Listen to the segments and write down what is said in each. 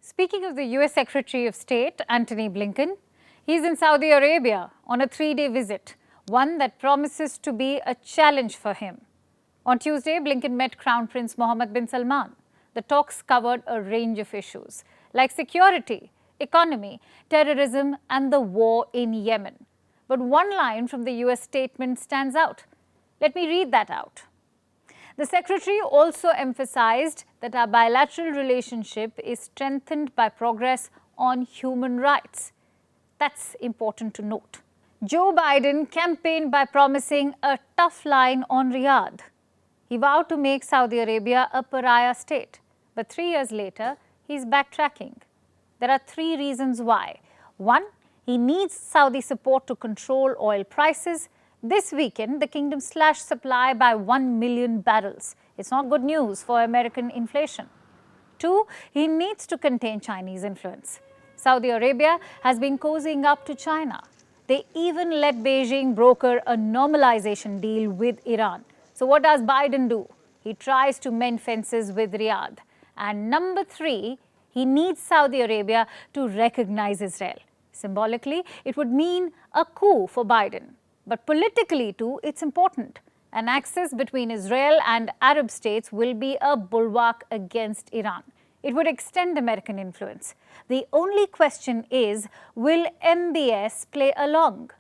Speaking of the US Secretary of State, Antony Blinken, he's in Saudi Arabia on a 3-day visit, one that promises to be a challenge for him. On Tuesday, Blinken met Crown Prince Mohammed bin Salman. The talks covered a range of issues like security, economy, terrorism, and the war in Yemen. But one line from the US statement stands out. Let me read that out. The Secretary also emphasized that our bilateral relationship is strengthened by progress on human rights. That's important to note. Joe Biden campaigned by promising a tough line on Riyadh. He vowed to make Saudi Arabia a pariah state, but 3 years later, he's backtracking. There are 3 reasons why. 1, he needs Saudi support to control oil prices. This weekend, the kingdom slashed supply by 1 million barrels. It's not good news for American inflation. 2, he needs to contain Chinese influence. Saudi Arabia has been cozying up to China. They even let Beijing broker a normalization deal with Iran. So what does Biden do? He tries to mend fences with Riyadh. And number 3, he needs Saudi Arabia to recognize Israel. Symbolically, it would mean a coup for Biden. But politically too, it's important. An axis between Israel and Arab states will be a bulwark against Iran. It would extend American influence. The only question is, will MBS play along?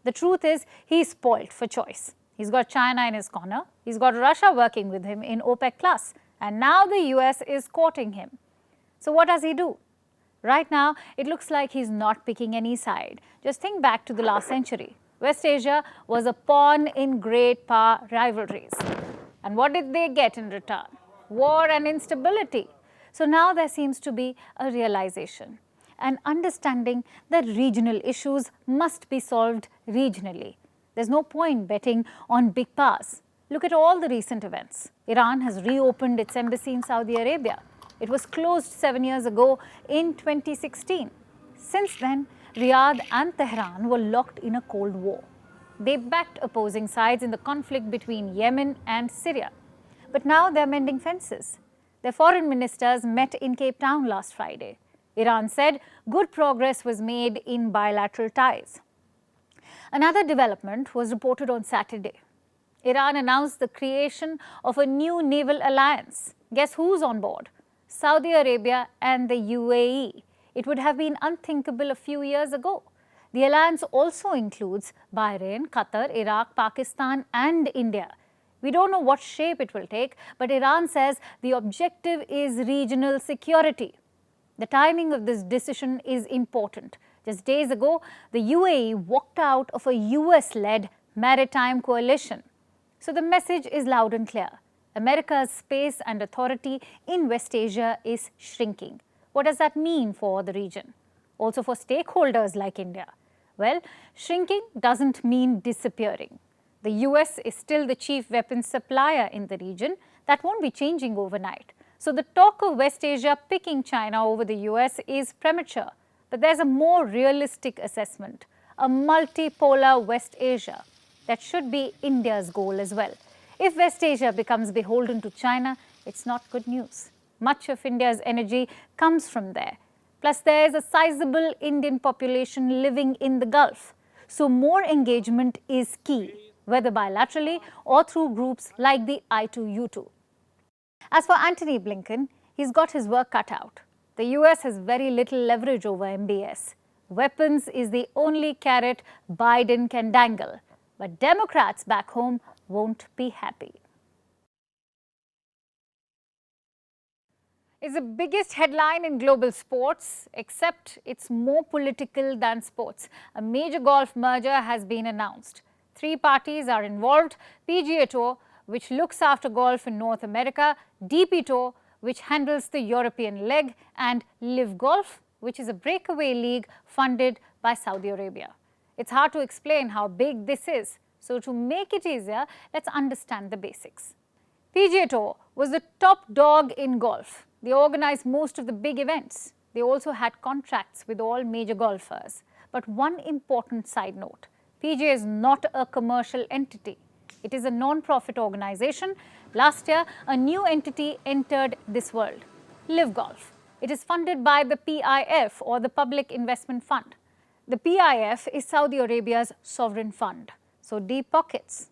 The truth is, he's spoilt for choice. He's got China in his corner. He's got Russia working with him in OPEC+. And now the US is courting him. So what does he do? Right now, it looks like he's not picking any side. Just think back to the last century. West Asia was a pawn in great power rivalries. And what did they get in return? War and instability. So now there seems to be a realization, an understanding that regional issues must be solved regionally. There's no point betting on big powers. Look at all the recent events. Iran has reopened its embassy in Saudi Arabia. It was closed 7 years ago in 2016. Since then, Riyadh and Tehran were locked in a Cold War. They backed opposing sides in the conflict between Yemen and Syria. But now they're mending fences. Their foreign ministers met in Cape Town last Friday. Iran said good progress was made in bilateral ties. Another development was reported on Saturday. Iran announced the creation of a new naval alliance. Guess who's on board? Saudi Arabia and the UAE. It would have been unthinkable a few years ago. The alliance also includes Bahrain, Qatar, Iraq, Pakistan, and India. We don't know what shape it will take, but Iran says the objective is regional security. The timing of this decision is important. Just days ago, the UAE walked out of a US-led maritime coalition. So the message is loud and clear. America's space and authority in West Asia is shrinking. What does that mean for the region? Also for stakeholders like India? Well, shrinking doesn't mean disappearing. The US is still the chief weapons supplier in the region. That won't be changing overnight. So the talk of West Asia picking China over the US is premature. But there's a more realistic assessment, a multipolar West Asia. That should be India's goal as well. If West Asia becomes beholden to China, it's not good news. Much of India's energy comes from there. Plus, there is a sizable Indian population living in the Gulf. So more engagement is key, whether bilaterally or through groups like the I2U2. As for Antony Blinken, he's got his work cut out. The US has very little leverage over MBS. Weapons is the only carrot Biden can dangle. But Democrats back home won't be happy. It's the biggest headline in global sports, except it's more political than sports. A major golf merger has been announced. 3 parties are involved: PGA Tour, which looks after golf in North America, DP Tour, which handles the European leg, and LIV Golf, which is a breakaway league funded by Saudi Arabia. It's hard to explain how big this is. So to make it easier, let's understand the basics. PGA Tour was the top dog in golf. They organized most of the big events. They also had contracts with all major golfers. But one important side note, PGA is not a commercial entity. It is a non-profit organization. Last year, a new entity entered this world, LIV Golf. It is funded by the PIF, or the Public Investment Fund. The PIF is Saudi Arabia's sovereign fund, so deep pockets.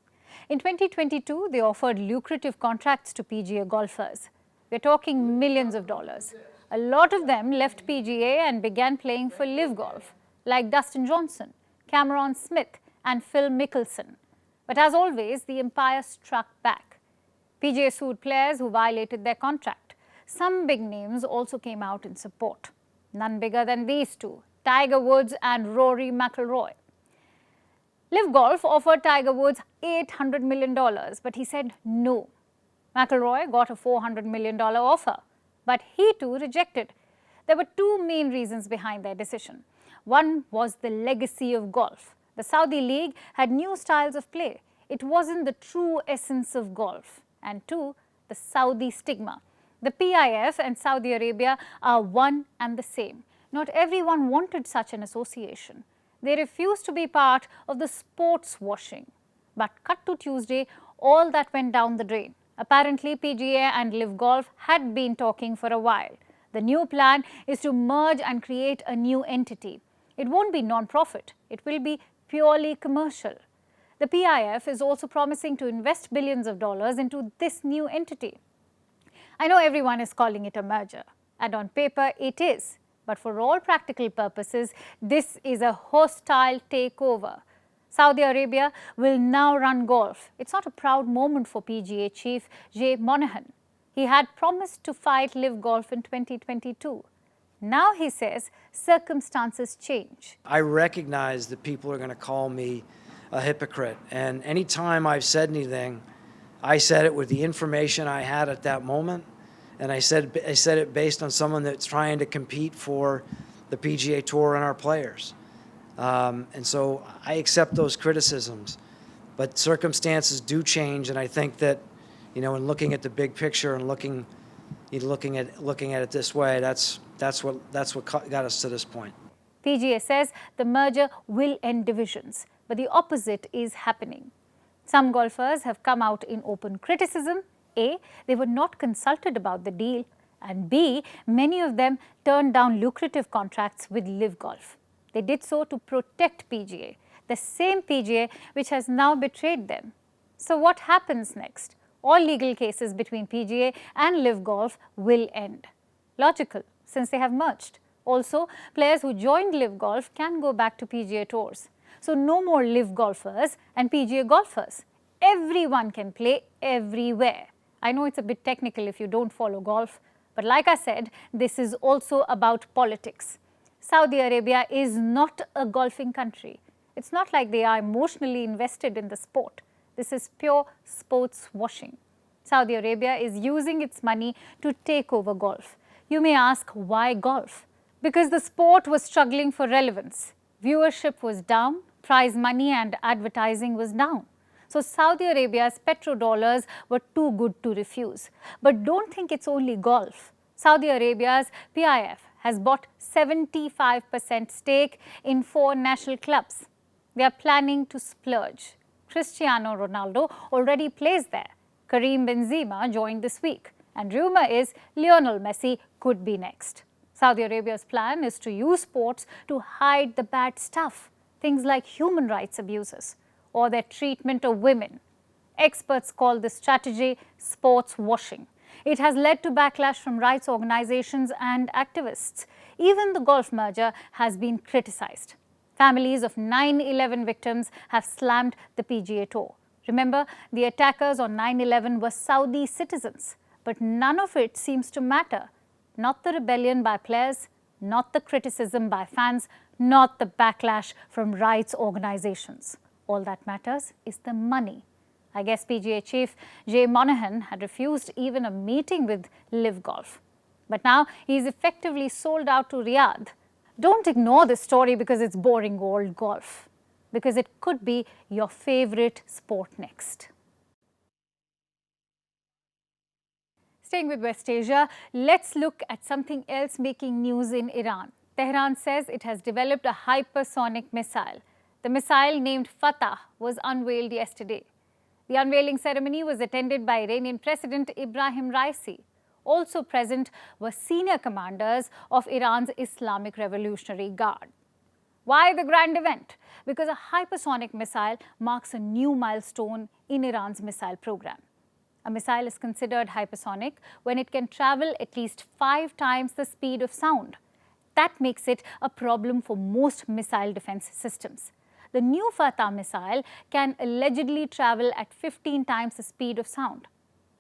In 2022, they offered lucrative contracts to PGA golfers. We're talking millions of dollars. A lot of them left PGA and began playing for LIV Golf, like Dustin Johnson, Cameron Smith and Phil Mickelson. But as always, the empire struck back. PGA sued players who violated their contract. Some big names also came out in support. None bigger than these two, Tiger Woods and Rory McIlroy. LIV Golf offered Tiger Woods $800 million, but he said no. McIlroy got a $400 million offer, but he too rejected. There were two main reasons behind their decision. One was the legacy of golf. The Saudi League had new styles of play. It wasn't the true essence of golf. And two, the Saudi stigma. The PIF and Saudi Arabia are one and the same. Not everyone wanted such an association. They refused to be part of the sports washing. But cut to Tuesday, all that went down the drain. Apparently, PGA and LIV Golf had been talking for a while. The new plan is to merge and create a new entity. It won't be non-profit. It will be purely commercial. The PIF is also promising to invest billions of dollars into this new entity. I know everyone is calling it a merger, and on paper it is. But for all practical purposes, this is a hostile takeover. Saudi Arabia will now run golf. It's not a proud moment for PGA chief Jay Monahan. He had promised to fight LIV Golf in 2022. Now he says circumstances change. I recognize that people are going to call me a hypocrite. And anytime I've said anything, I said it with the information I had at that moment. And I said it based on someone that's trying to compete for the PGA Tour and our players. And so I accept those criticisms. But circumstances do change, and I think that, in looking at the big picture and looking at it this way, that's what got us to this point. PGA says the merger will end divisions, but the opposite is happening. Some golfers have come out in open criticism. A, they were not consulted about the deal, and B, many of them turned down lucrative contracts with LIV Golf. They did so to protect PGA, the same PGA which has now betrayed them. So what happens next? All legal cases between PGA and LIV Golf will end. Logical, since they have merged. Also, players who joined LIV Golf can go back to PGA tours. So no more LIV golfers and PGA golfers. Everyone can play everywhere. I know it's a bit technical if you don't follow golf, but like I said, this is also about politics. Saudi Arabia is not a golfing country. It's not like they are emotionally invested in the sport. This is pure sports washing. Saudi Arabia is using its money to take over golf. You may ask, why golf? Because the sport was struggling for relevance. Viewership was down, prize money and advertising was down. So Saudi Arabia's petrodollars were too good to refuse. But don't think it's only golf. Saudi Arabia's PIF has bought 75% stake in 4 national clubs. They are planning to splurge. Cristiano Ronaldo already plays there. Karim Benzema joined this week. And rumor is Lionel Messi could be next. Saudi Arabia's plan is to use sports to hide the bad stuff. Things like human rights abuses or their treatment of women. Experts call this strategy sports washing. It has led to backlash from rights organizations and activists. Even the golf merger has been criticized. Families of 9/11 victims have slammed the PGA Tour. Remember, the attackers on 9/11 were Saudi citizens, but none of it seems to matter. Not the rebellion by players, not the criticism by fans, not the backlash from rights organizations. All that matters is the money. I guess PGA chief Jay Monahan had refused even a meeting with LIV Golf. But now he's effectively sold out to Riyadh. Don't ignore this story because it's boring old golf, because it could be your favorite sport next. Staying with West Asia, let's look at something else making news in Iran. Tehran says it has developed a hypersonic missile. The missile, named Fatah, was unveiled yesterday. The unveiling ceremony was attended by Iranian President Ibrahim Raisi. Also present were senior commanders of Iran's Islamic Revolutionary Guard. Why the grand event? Because a hypersonic missile marks a new milestone in Iran's missile program. A missile is considered hypersonic when it can travel at least 5 times the speed of sound. That makes it a problem for most missile defense systems. The new Fatah missile can allegedly travel at 15 times the speed of sound.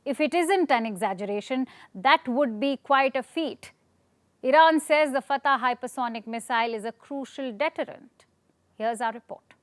If it isn't an exaggeration, that would be quite a feat. Iran says the Fatah hypersonic missile is a crucial deterrent. Here's our report.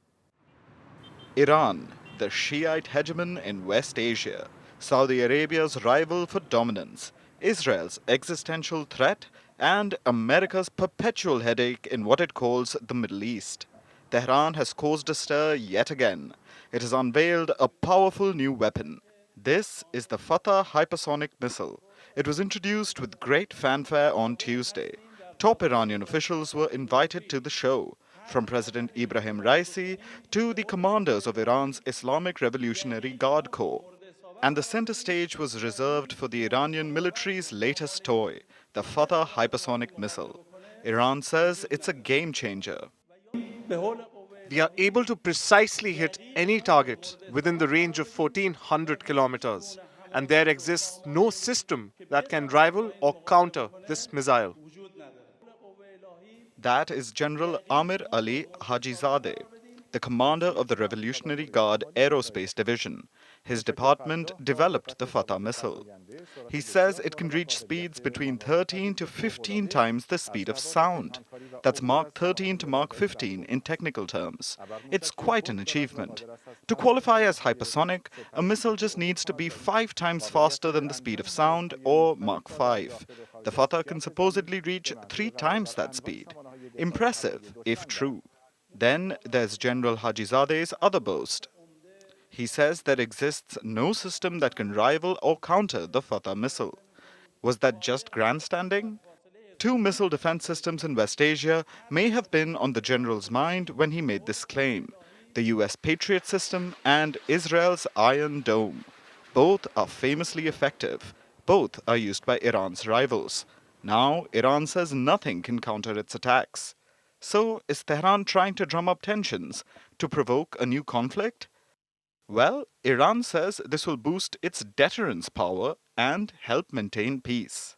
Iran, the Shiite hegemon in West Asia, Saudi Arabia's rival for dominance, Israel's existential threat, and America's perpetual headache in what it calls the Middle East. Tehran has caused a stir yet again. It has unveiled a powerful new weapon. This is the Fatah hypersonic missile. It was introduced with great fanfare on Tuesday. Top Iranian officials were invited to the show, from President Ibrahim Raisi to the commanders of Iran's Islamic Revolutionary Guard Corps. And the center stage was reserved for the Iranian military's latest toy, the Fatah hypersonic missile. Iran says it's a game changer. We are able to precisely hit any target within the range of 1400 kilometers, and there exists no system that can rival or counter this missile. That is General Amir Ali Hajizadeh, the commander of the Revolutionary Guard Aerospace Division. His department developed the Fatah missile. He says it can reach speeds between 13 to 15 times the speed of sound. That's Mach 13 to Mach 15 in technical terms. It's quite an achievement. To qualify as hypersonic, a missile just needs to be 5 times faster than the speed of sound, or Mach 5. The Fatah can supposedly reach 3 times that speed. Impressive, if true. Then there's General Hajizadeh's other boast. He says there exists no system that can rival or counter the Fatah missile. Was that just grandstanding? 2 missile defense systems in West Asia may have been on the general's mind when he made this claim: the US Patriot system and Israel's Iron Dome. Both are famously effective. Both are used by Iran's rivals. Now, Iran says nothing can counter its attacks. So, is Tehran trying to drum up tensions to provoke a new conflict? Well, Iran says this will boost its deterrence power and help maintain peace.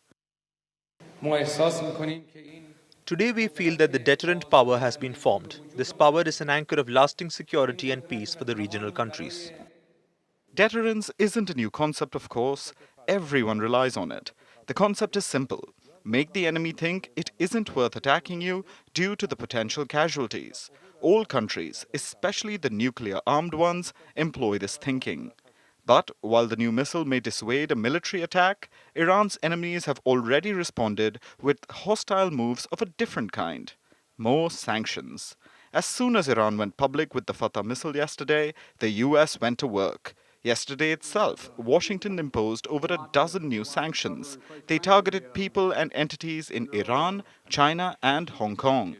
Today we feel that the deterrent power has been formed. This power is an anchor of lasting security and peace for the regional countries. Deterrence isn't a new concept, of course. Everyone relies on it. The concept is simple. Make the enemy think it isn't worth attacking you due to the potential casualties. All countries, especially the nuclear-armed ones, employ this thinking. But while the new missile may dissuade a military attack, Iran's enemies have already responded with hostile moves of a different kind: more sanctions. As soon as Iran went public with the Fatah missile yesterday, the US went to work. Yesterday itself, Washington imposed over a dozen new sanctions. They targeted people and entities in Iran, China, and Hong Kong.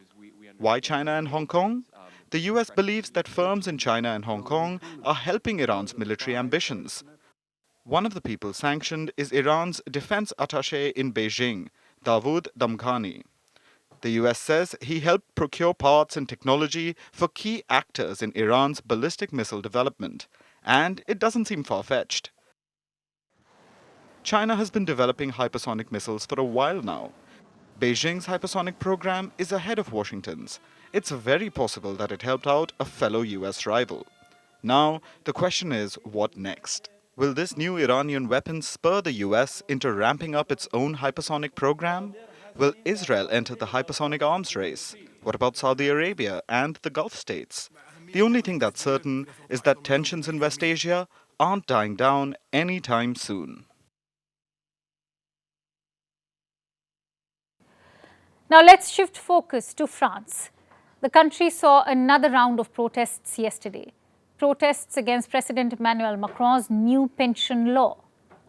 Why China and Hong Kong? The US believes that firms in China and Hong Kong are helping Iran's military ambitions. One of the people sanctioned is Iran's defense attaché in Beijing, Dawood Damghani. The US says he helped procure parts and technology for key actors in Iran's ballistic missile development. And it doesn't seem far-fetched. China has been developing hypersonic missiles for a while now. Beijing's hypersonic program is ahead of Washington's. It's very possible that it helped out a fellow US rival. Now, the question is, what next? Will this new Iranian weapon spur the US into ramping up its own hypersonic program? Will Israel enter the hypersonic arms race? What about Saudi Arabia and the Gulf states? The only thing that's certain is that tensions in West Asia aren't dying down anytime soon. Now let's shift focus to France. The country saw another round of protests yesterday. Protests against President Emmanuel Macron's new pension law.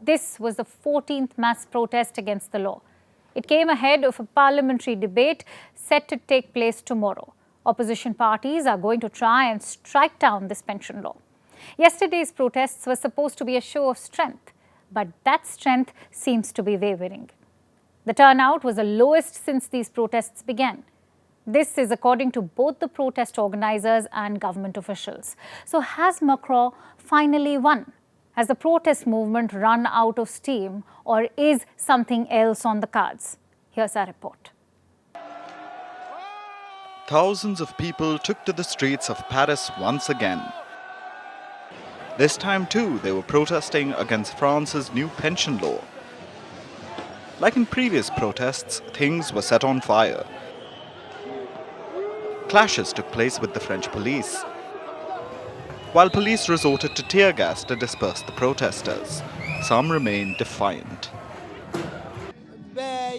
This was the 14th mass protest against the law. It came ahead of a parliamentary debate set to take place tomorrow. Opposition parties are going to try and strike down this pension law. Yesterday's protests were supposed to be a show of strength, but that strength seems to be wavering. The turnout was the lowest since these protests began. This is according to both the protest organizers and government officials. So has Macron finally won? Has the protest movement run out of steam, or is something else on the cards? Here's our report. Thousands of people took to the streets of Paris once again. This time too, they were protesting against France's new pension law. Like in previous protests, things were set on fire. Clashes took place with the French police, while police resorted to tear gas to disperse the protesters. Some remained defiant.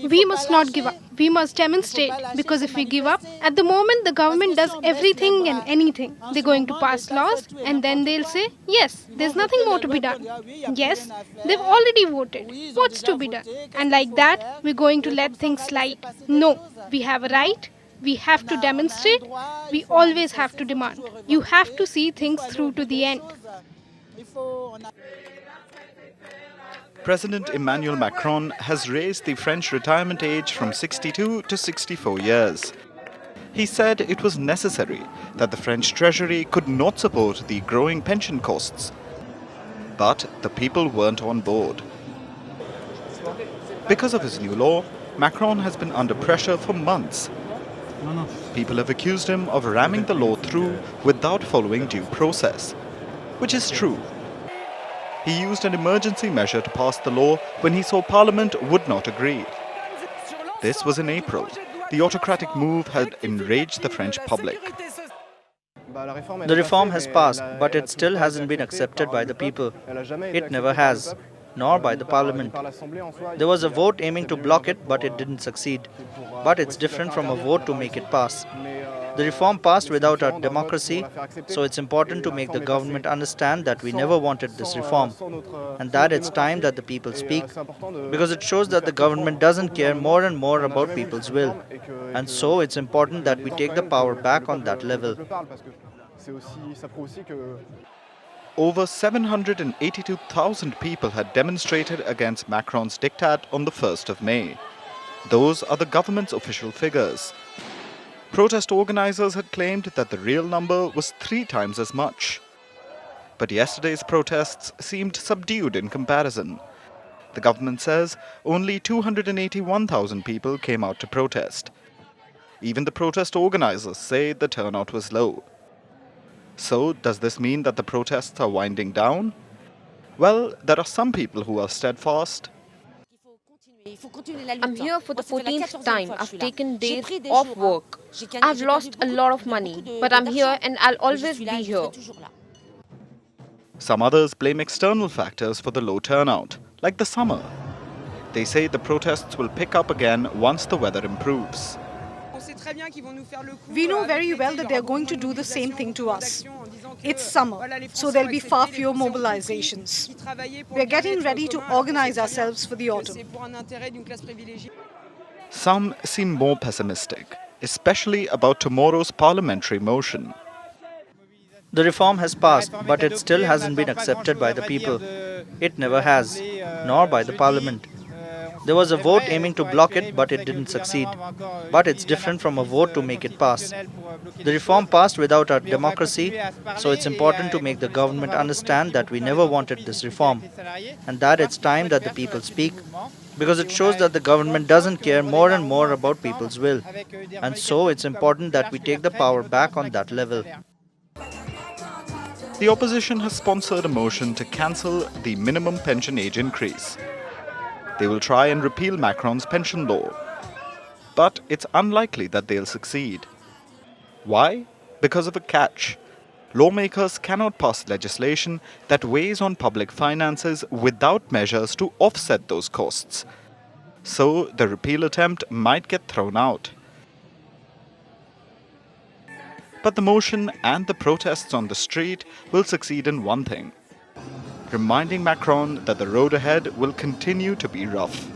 We must not give up. We must demonstrate, because if we give up, at the moment the government does everything and anything. They're going to pass laws and then they'll say, yes, there's nothing more to be done. Yes, they've already voted. What's to be done? And like that, we're going to let things slide. No, we have a right. We have to demonstrate. We always have to demand. You have to see things through to the end. President Emmanuel Macron has raised the French retirement age from 62 to 64 years. He said it was necessary that the French treasury could not support the growing pension costs. But the people weren't on board. Because of his new law, Macron has been under pressure for months. People have accused him of ramming the law through without following due process, which is true. He used an emergency measure to pass the law when he saw Parliament would not agree. This was in April. The autocratic move had enraged the French public. The reform has passed, but it still hasn't been accepted by the people. It never has, nor by the parliament. There was a vote aiming to block it, but it didn't succeed. But it's different from a vote to make it pass. The reform passed without our democracy, so it's important to make the government understand that we never wanted this reform, and that it's time that the people speak, because it shows that the government doesn't care more and more about people's will. And so it's important that we take the power back on that level. Over 782,000 people had demonstrated against Macron's diktat on the 1st of May. Those are the government's official figures. Protest organizers had claimed that the real number was 3 times as much. But yesterday's protests seemed subdued in comparison. The government says only 281,000 people came out to protest. Even the protest organizers say the turnout was low. So, does this mean that the protests are winding down? Well, there are some people who are steadfast. I'm here for the 14th time. I've taken days off work. I've lost a lot of money, but I'm here and I'll always be here. Some others blame external factors for the low turnout, like the summer. They say the protests will pick up again once the weather improves. We know very well that they're going to do the same thing to us. It's summer, so there'll be far fewer mobilizations. We're getting ready to organize ourselves for the autumn. Some seem more pessimistic, especially about tomorrow's parliamentary motion. The reform has passed, but it still hasn't been accepted by the people. It never has, nor by the parliament. There was a vote aiming to block it, but it didn't succeed. But it's different from a vote to make it pass. The reform passed without our democracy, so it's important to make the government understand that we never wanted this reform, and that it's time that the people speak, because it shows that the government doesn't care more and more about people's will. And so it's important that we take the power back on that level. The opposition has sponsored a motion to cancel the minimum pension age increase. They will try and repeal Macron's pension law. But it's unlikely that they'll succeed. Why? Because of a catch. Lawmakers cannot pass legislation that weighs on public finances without measures to offset those costs. So the repeal attempt might get thrown out. But the motion and the protests on the street will succeed in one thing: reminding Macron that the road ahead will continue to be rough.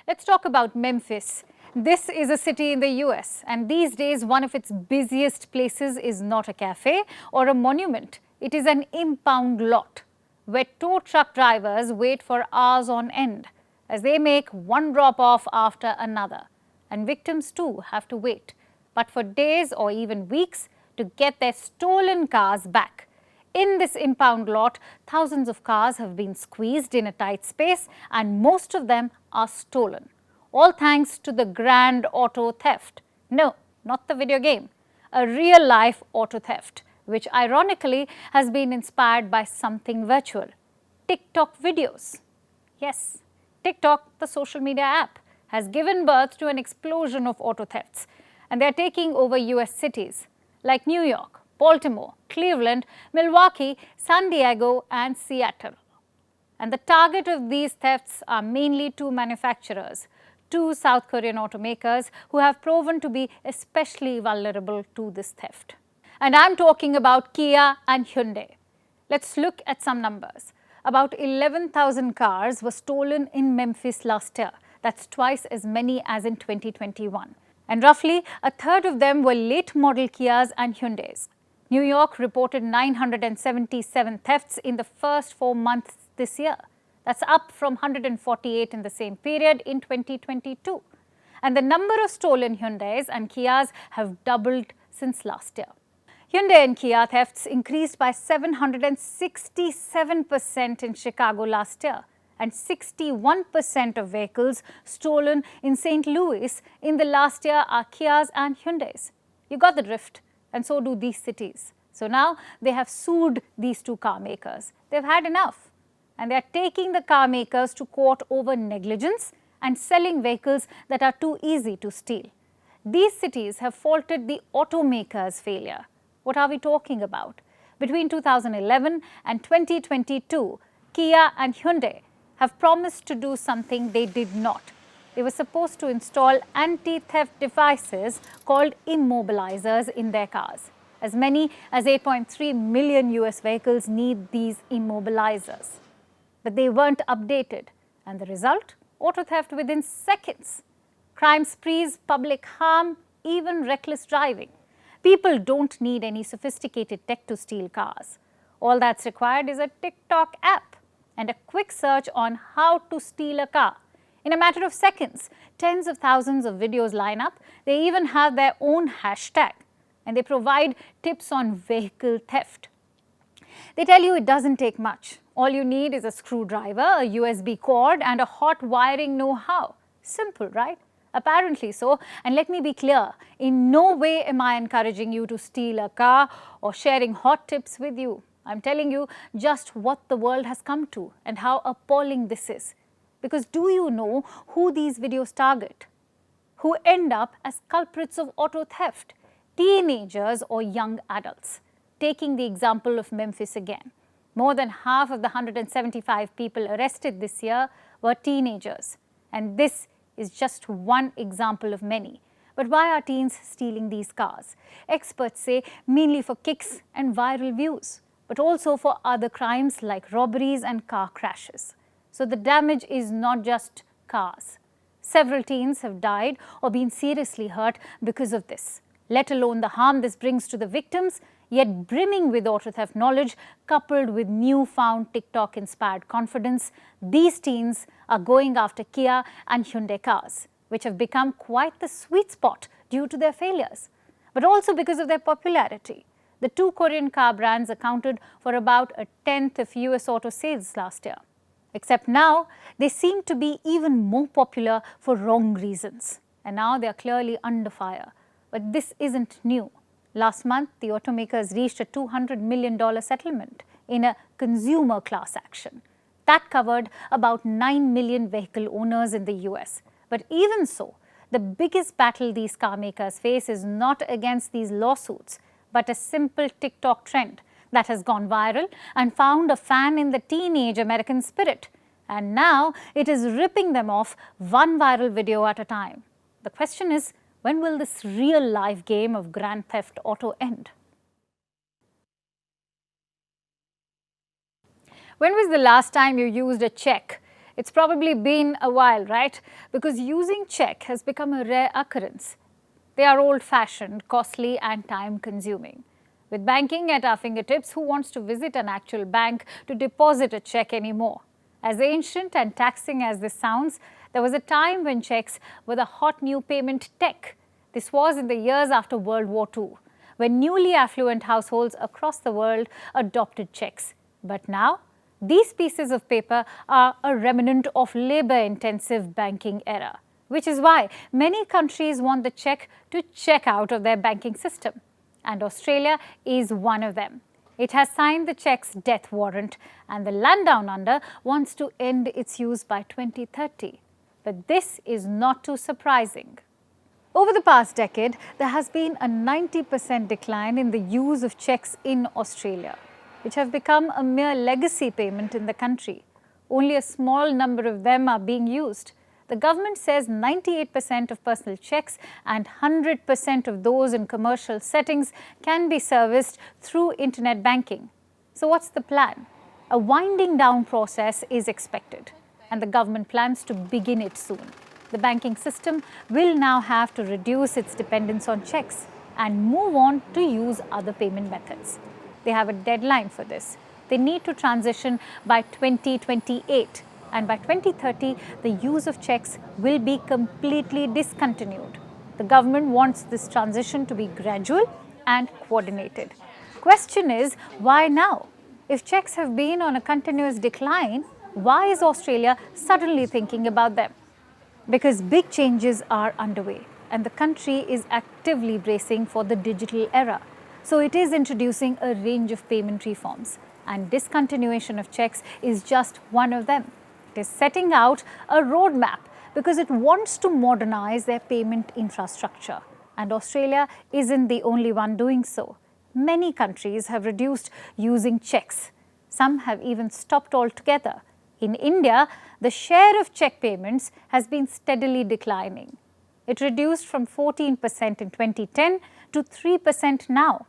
Let's talk about Memphis. This is a city in the US, and these days one of its busiest places is not a cafe or a monument. It is an impound lot where tow truck drivers wait for hours on end as they make one drop-off after another. And victims too have to wait, but for days or even weeks, to get their stolen cars back. In this impound lot, thousands of cars have been squeezed in a tight space and most of them are stolen. All thanks to the grand auto theft. No, not the video game. A real-life auto theft, which ironically has been inspired by something virtual. TikTok videos. Yes, TikTok, the social media app, has given birth to an explosion of auto thefts. And they are taking over US cities like New York, Baltimore, Cleveland, Milwaukee, San Diego and Seattle. And the target of these thefts are mainly two manufacturers, two South Korean automakers who have proven to be especially vulnerable to this theft. And I'm talking about Kia and Hyundai. Let's look at some numbers. About 11,000 cars were stolen in Memphis last year. That's twice as many as in 2021. And roughly a third of them were late model Kias and Hyundais. New York reported 977 thefts in the first 4 months this year. That's up from 148 in the same period in 2022. And the number of stolen Hyundais and Kias have doubled since last year. Hyundai and Kia thefts increased by 767% in Chicago last year, and 61% of vehicles stolen in St. Louis in the last year are Kias and Hyundais. You got the drift, and so do these cities. So now they have sued these two car makers. They've had enough, and they are taking the car makers to court over negligence and selling vehicles that are too easy to steal. These cities have faulted the automakers' failure. What are we talking about? Between 2011 and 2022, Kia and Hyundai have promised to do something they did not. They were supposed to install anti-theft devices called immobilizers in their cars. As many as 8.3 million US vehicles need these immobilizers. But they weren't updated. And the result? Auto theft within seconds. Crime sprees, public harm, even reckless driving. People don't need any sophisticated tech to steal cars. All that's required is a TikTok app and a quick search on how to steal a car. In a matter of seconds, tens of thousands of videos line up. They even have their own hashtag, and they provide tips on vehicle theft. They tell you it doesn't take much. All you need is a screwdriver, a USB cord, and a hot wiring know-how. Simple, right? Apparently so. And let me be clear, in no way am I encouraging you to steal a car or sharing hot tips with you. I'm telling you just what the world has come to and how appalling this is. Because do you know who these videos target? Who end up as culprits of auto theft? Teenagers or young adults. Taking the example of Memphis again. More than half of the 175 people arrested this year were teenagers. And this is just one example of many. But why are teens stealing these cars? Experts say mainly for kicks and viral views, but also for other crimes like robberies and car crashes. So the damage is not just cars. Several teens have died or been seriously hurt because of this, let alone the harm this brings to the victims, yet brimming with auto theft knowledge coupled with newfound TikTok-inspired confidence, these teens are going after Kia and Hyundai cars, which have become quite the sweet spot due to their failures, but also because of their popularity. The two Korean car brands accounted for about a tenth of US auto sales last year. Except now, they seem to be even more popular for wrong reasons. And now they are clearly under fire. But this isn't new. Last month, the automakers reached a $200 million settlement in a consumer class action. That covered about 9 million vehicle owners in the US. But even so, the biggest battle these car makers face is not against these lawsuits, but a simple TikTok trend that has gone viral and found a fan in the teenage American spirit. And now it is ripping them off one viral video at a time. The question is, when will this real life game of Grand Theft Auto end? When was the last time you used a check? It's probably been a while, right? Because using check has become a rare occurrence. They are old-fashioned, costly and time-consuming. With banking at our fingertips, who wants to visit an actual bank to deposit a cheque anymore? As ancient and taxing as this sounds, there was a time when cheques were the hot new payment tech. This was in the years after World War II, when newly affluent households across the world adopted cheques. But now, these pieces of paper are a remnant of labour-intensive banking era, which is why many countries want the cheque to check out of their banking system. And Australia is one of them. It has signed the cheque's death warrant, and the land down under wants to end its use by 2030. But this is not too surprising. Over the past decade, there has been a 90% decline in the use of cheques in Australia, which have become a mere legacy payment in the country. Only a small number of them are being used. The government says 98% of personal cheques and 100% of those in commercial settings can be serviced through internet banking. So what's the plan? A winding down process is expected, and the government plans to begin it soon. The banking system will now have to reduce its dependence on cheques and move on to use other payment methods. They have a deadline for this. They need to transition by 2028. And by 2030, the use of cheques will be completely discontinued. The government wants this transition to be gradual and coordinated. Question is, why now? If cheques have been on a continuous decline, why is Australia suddenly thinking about them? Because big changes are underway, and the country is actively bracing for the digital era. So it is introducing a range of payment reforms, and discontinuation of cheques is just one of them. It is setting out a roadmap because it wants to modernize their payment infrastructure. And Australia isn't the only one doing so. Many countries have reduced using cheques. Some have even stopped altogether. In India, the share of cheque payments has been steadily declining. It reduced from 14% in 2010 to 3% now.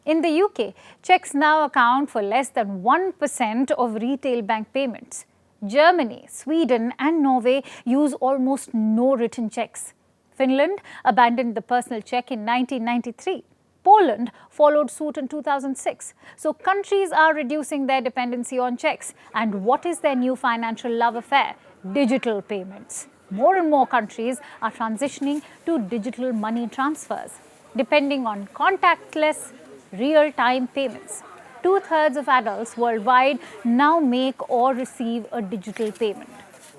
In the UK, cheques now account for less than 1% of retail bank payments. Germany, Sweden and Norway use almost no written cheques. Finland abandoned the personal cheque in 1993. Poland followed suit in 2006. So countries are reducing their dependency on cheques. And what is their new financial love affair? Digital payments. More and more countries are transitioning to digital money transfers, depending on contactless, real-time payments. 2/3 of adults worldwide now make or receive a digital payment,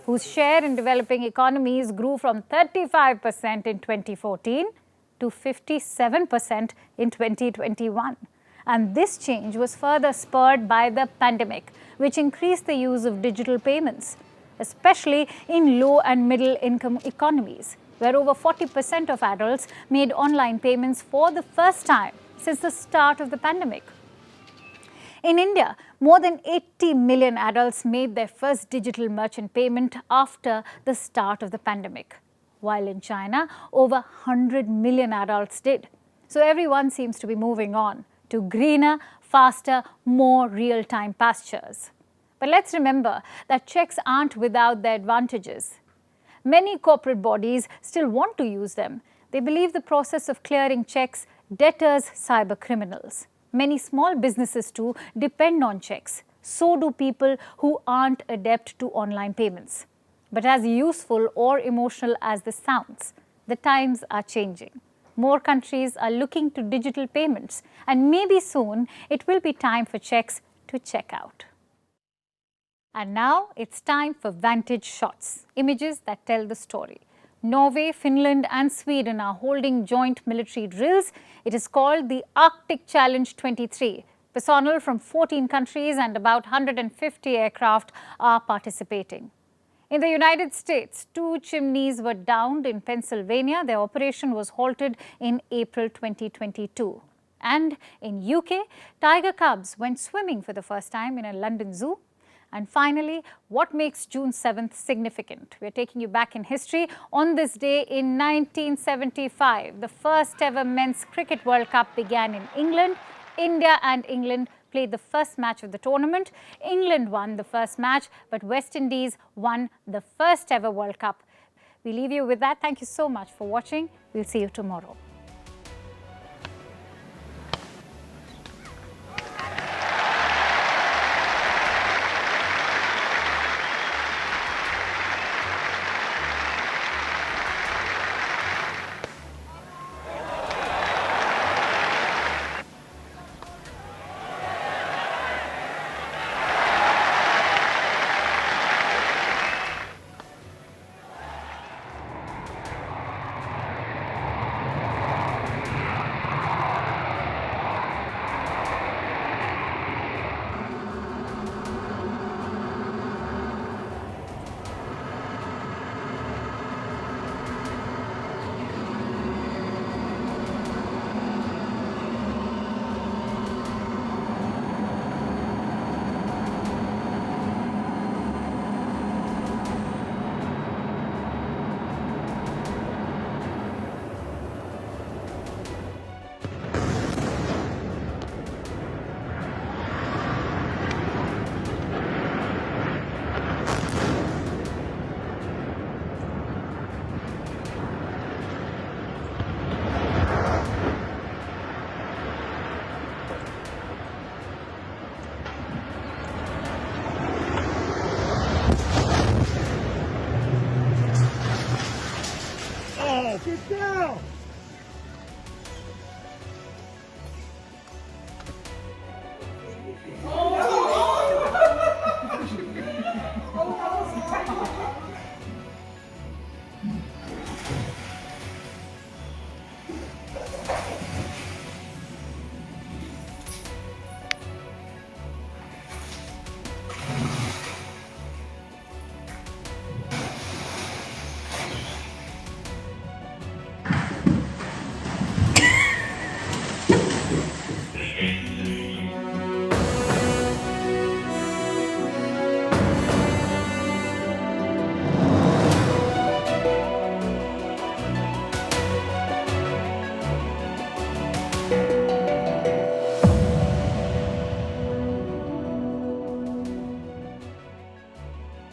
whose share in developing economies grew from 35% in 2014 to 57% in 2021. And this change was further spurred by the pandemic, which increased the use of digital payments, especially in low and middle income economies, where over 40% of adults made online payments for the first time since the start of the pandemic. In India, more than 80 million adults made their first digital merchant payment after the start of the pandemic, while in China, over 100 million adults did. So everyone seems to be moving on to greener, faster, more real-time pastures. But let's remember that cheques aren't without their advantages. Many corporate bodies still want to use them. They believe the process of clearing cheques deters cyber criminals. Many small businesses too depend on cheques. So do people who aren't adept to online payments. But as useful or emotional as this sounds, the times are changing. More countries are looking to digital payments, and maybe soon it will be time for cheques to check out. And now it's time for Vantage shots, images that tell the story. Norway, Finland and Sweden are holding joint military drills. It is called the Arctic Challenge 23. Personnel from 14 countries and about 150 aircraft are participating. In the United States, 2 chimneys were downed in Pennsylvania. Their operation was halted in April 2022. And in UK, tiger cubs went swimming for the first time in a London zoo. And finally, what makes June 7th significant? We're taking you back in history. On this day in 1975, the first ever Men's Cricket World Cup began in England. India and England played the first match of the tournament. England won the first match, but West Indies won the first ever World Cup. We leave you with that. Thank you so much for watching. We'll see you tomorrow. still.